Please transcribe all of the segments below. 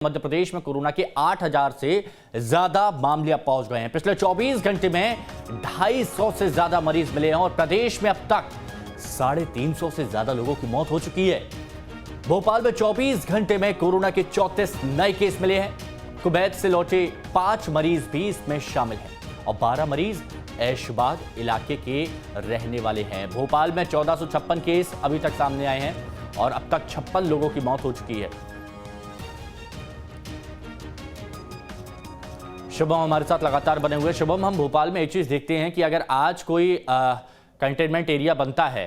मध्य प्रदेश में कोरोना के 8,000 से ज्यादा मामले अब पहुंच गए हैं। पिछले 24 घंटे में 250 से ज्यादा मरीज मिले हैं और प्रदेश में अब तक 350 से ज्यादा लोगों की मौत हो चुकी है। भोपाल में 24 घंटे में कोरोना के 34 नए केस मिले हैं। कुवैत से लौटे 5 मरीज भी इसमें शामिल हैं और 12 मरीज ऐशबाग इलाके के रहने वाले हैं। भोपाल में 1456 केस अभी तक सामने आए हैं और अब तक 56 लोगों की मौत हो चुकी है। शुभम हमारे साथ लगातार बने हुए। शुभम, हम भोपाल में एक चीज देखते हैं कि अगर आज कोई कंटेनमेंट एरिया बनता है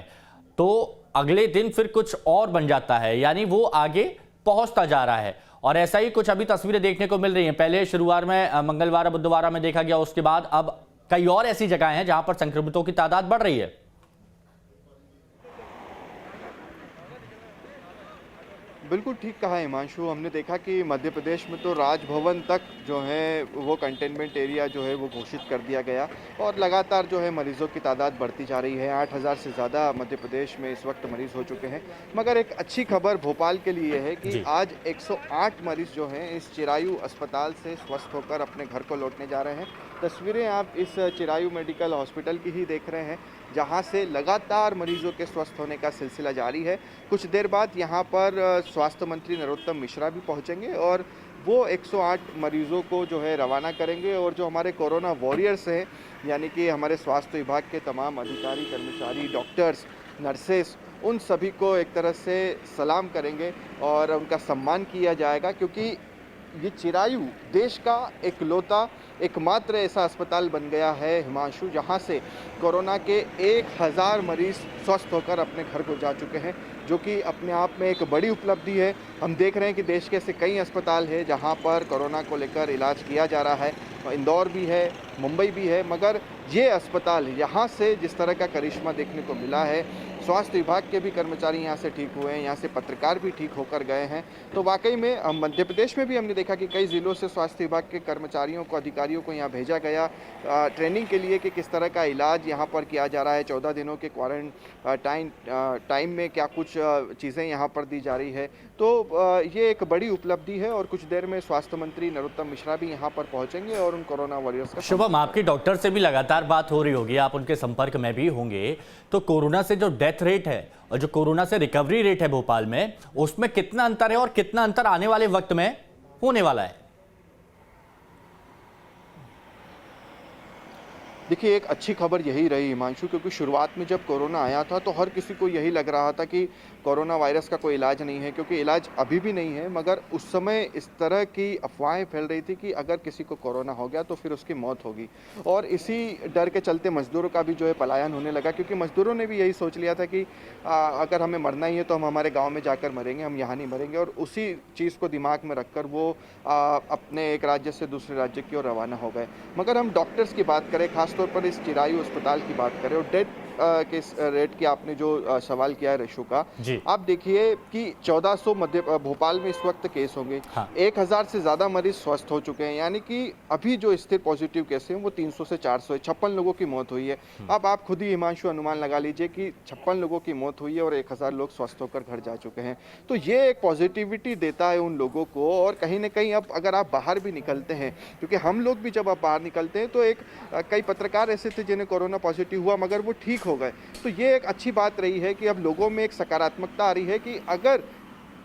तो अगले दिन फिर कुछ और बन जाता है, यानी वो आगे पहुंचता जा रहा है। और ऐसा ही कुछ अभी तस्वीरें देखने को मिल रही हैं। पहले शुरुआत में मंगलवार बुधवार में देखा गया, उसके बाद अब कई और ऐसी जगह हैं जहां पर संक्रमितों की तादाद बढ़ रही है। बिल्कुल ठीक कहा हिमांशु। हमने देखा कि मध्य प्रदेश में तो राजभवन तक जो है वो कंटेनमेंट एरिया जो है वो घोषित कर दिया गया और लगातार जो है मरीजों की तादाद बढ़ती जा रही है। 8,000 से ज़्यादा मध्य प्रदेश में इस वक्त मरीज हो चुके हैं। मगर एक अच्छी खबर भोपाल के लिए है कि आज 108 मरीज जो हैं इस चिरायू अस्पताल से स्वस्थ होकर अपने घर को लौटने जा रहे हैं। तस्वीरें आप इस चिरायू मेडिकल हॉस्पिटल की ही देख रहे हैं, जहां से लगातार मरीजों के स्वस्थ होने का सिलसिला जारी है। कुछ देर बाद यहां पर स्वास्थ्य मंत्री नरोत्तम मिश्रा भी पहुंचेंगे और वो 108 मरीजों को जो है रवाना करेंगे और जो हमारे कोरोना वॉरियर्स हैं, यानी कि हमारे स्वास्थ्य विभाग के तमाम अधिकारी, कर्मचारी, डॉक्टर्स, नर्सेस, उन सभी को एक तरह से सलाम करेंगे और उनका सम्मान किया जाएगा, क्योंकि ये चिरायू देश का एकमात्र ऐसा अस्पताल बन गया है हिमांशु, जहां से कोरोना के 1,000 मरीज स्वस्थ होकर अपने घर को जा चुके हैं, जो कि अपने आप में एक बड़ी उपलब्धि है। हम देख रहे हैं कि देश के ऐसे कई अस्पताल हैं जहां पर कोरोना को लेकर इलाज किया जा रहा है। इंदौर भी है, मुंबई भी है, मगर ये अस्पताल यहाँ से जिस तरह का करिश्मा देखने को मिला है, स्वास्थ्य विभाग के भी कर्मचारी यहाँ से ठीक हुए हैं, यहाँ से पत्रकार भी ठीक होकर गए हैं। तो वाकई में मध्य प्रदेश में भी हमने देखा कि कई ज़िलों से स्वास्थ्य विभाग के कर्मचारियों को, अधिकारियों को यहाँ भेजा गया ट्रेनिंग के लिए कि किस तरह का इलाज यहाँ पर किया जा रहा है। 14 दिनों के क्वारंटाइन टाइम में क्या कुछ चीज़ें यहाँ पर दी जा रही है। तो ये एक बड़ी उपलब्धि है और कुछ देर में स्वास्थ्य मंत्री नरोत्तम मिश्रा भी यहाँ पर पहुँचेंगे और उन कोरोना वॉरियर्स का। शुभम, आपकी डॉक्टर से भी लगातार बात हो रही होगी, आप उनके संपर्क में भी होंगे, तो कोरोना से जो डेथ रेट है और जो कोरोना से रिकवरी रेट है भोपाल में, उसमें कितना अंतर है और कितना अंतर आने वाले वक्त में होने वाला है? देखिए, एक अच्छी खबर यही रही हिमांशु, क्योंकि शुरुआत में जब कोरोना आया था तो हर किसी को यही लग रहा था कि कोरोना वायरस का कोई इलाज नहीं है, क्योंकि इलाज अभी भी नहीं है। मगर उस समय इस तरह की अफवाहें फैल रही थी कि अगर किसी को कोरोना हो गया तो फिर उसकी मौत होगी, और इसी डर के चलते मजदूरों का भी जो है पलायन होने लगा, क्योंकि मजदूरों ने भी यही सोच लिया था कि अगर हमें मरना ही है तो हम हमारे गाँव में जाकर मरेंगे, हम यहाँ नहीं मरेंगे। और उसी चीज़ को दिमाग में रखकर वो अपने एक राज्य से दूसरे राज्य की ओर रवाना हो गए। मगर हम डॉक्टर्स की बात करें, खासतौर पर इस चिरायू अस्पताल की बात करें और डेथ केस रेट की आपने जो सवाल किया है रेशो का, आप देखिए कि 1400 भोपाल में इस वक्त केस होंगे। 1,000 से ज़्यादा मरीज स्वस्थ हो चुके हैं, यानी कि अभी जो स्थिर पॉजिटिव केस हैं वो 300 से 400 है। 56 लोगों की मौत हुई है। अब आप खुद ही हिमांशु अनुमान लगा लीजिए कि 56 लोगों की मौत हुई है और 1,000 लोग स्वस्थ होकर घर जा चुके हैं। तो ये एक पॉजिटिविटी देता है उन लोगों को। और कहीं ना कहीं अब अगर आप बाहर भी निकलते हैं, क्योंकि हम लोग भी जब आप बाहर निकलते हैं तो कई पत्रकार ऐसे थे जिन्हें कोरोना पॉजिटिव हुआ मगर वो ठीक हो गए। तो ये एक अच्छी बात रही है कि अब लोगों में एक सकारात्मकता आ रही है कि अगर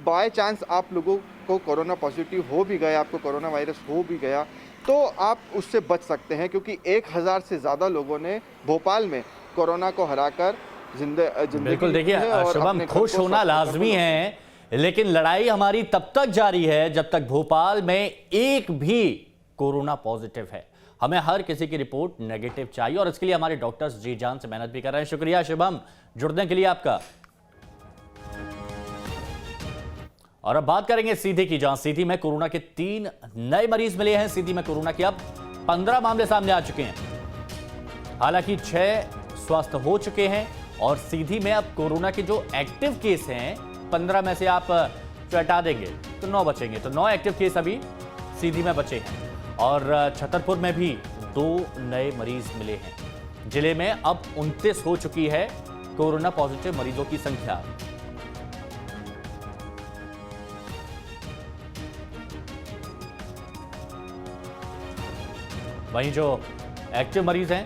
बाय चांस आप लोगों को कोरोना पॉजिटिव हो भी गया, आपको कोरोना वायरस हो भी गया, तो आप उससे बच सकते हैं, क्योंकि 1,000 से ज़्यादा लोगों ने भोपाल में कोरोना को हराकर जिंदगी। बिल्कुल, देखिए शुभम, खुश होना लाजमी है, लेकिन लड़ाई हमारी तब तक जारी है जब तक भोपाल में एक भी कोरोना पॉजिटिव है। हमें हर किसी की रिपोर्ट नेगेटिव चाहिए और इसके लिए हमारे डॉक्टर्स जी जान से मेहनत भी कर रहे हैं। शुक्रिया शुभम, जुड़ने के लिए आपका। और अब बात करेंगे सीधी की, जहां सीधी में कोरोना के 3 नए मरीज मिले हैं। सीधी में कोरोना के अब 15 मामले सामने आ चुके हैं। हालांकि 6 स्वस्थ हो चुके हैं और सीधी में अब कोरोना के जो एक्टिव केस हैं, 15 में से आप हटा देंगे तो 9 बचेंगे। तो 9 एक्टिव केस अभी सीधी में बचे हैं। और छतरपुर में भी 2 नए मरीज मिले हैं। जिले में अब 29 हो चुकी है कोरोना पॉजिटिव मरीजों की संख्या। वहीं जो एक्टिव मरीज हैं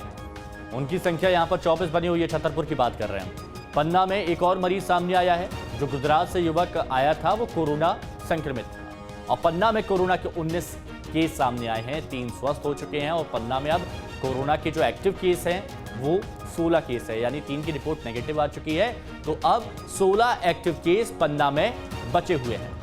उनकी संख्या यहां पर 24 बनी हुई है। छतरपुर की बात कर रहे हैं। पन्ना में एक और मरीज सामने आया है। जो गुजरात से युवक आया था वो कोरोना संक्रमित था और पन्ना में कोरोना के 19 केस सामने आए हैं। 3 स्वस्थ हो चुके हैं और पन्ना में अब कोरोना के जो एक्टिव केस हैं वो 16 केस है, यानी 3 की रिपोर्ट नेगेटिव आ चुकी है। तो अब 16 एक्टिव केस पन्ना में बचे हुए हैं।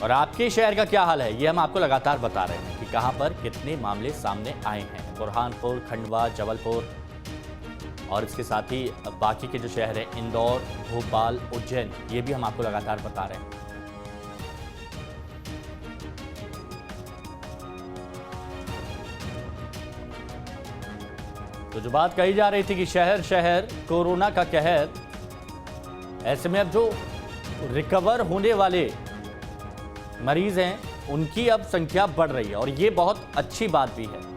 और आपके शहर का क्या हाल है ये हम आपको लगातार बता रहे हैं कि कहां पर कितने मामले सामने आए हैं। बुरहानपुर, खंडवा, जबलपुर और इसके साथ ही बाकी के जो शहर हैं इंदौर, भोपाल, उज्जैन, ये भी हम आपको लगातार बता रहे हैं। तो जो बात कही जा रही थी कि शहर शहर कोरोना का कहर, ऐसे में अब जो रिकवर होने वाले मरीज हैं उनकी अब संख्या बढ़ रही है और ये बहुत अच्छी बात भी है।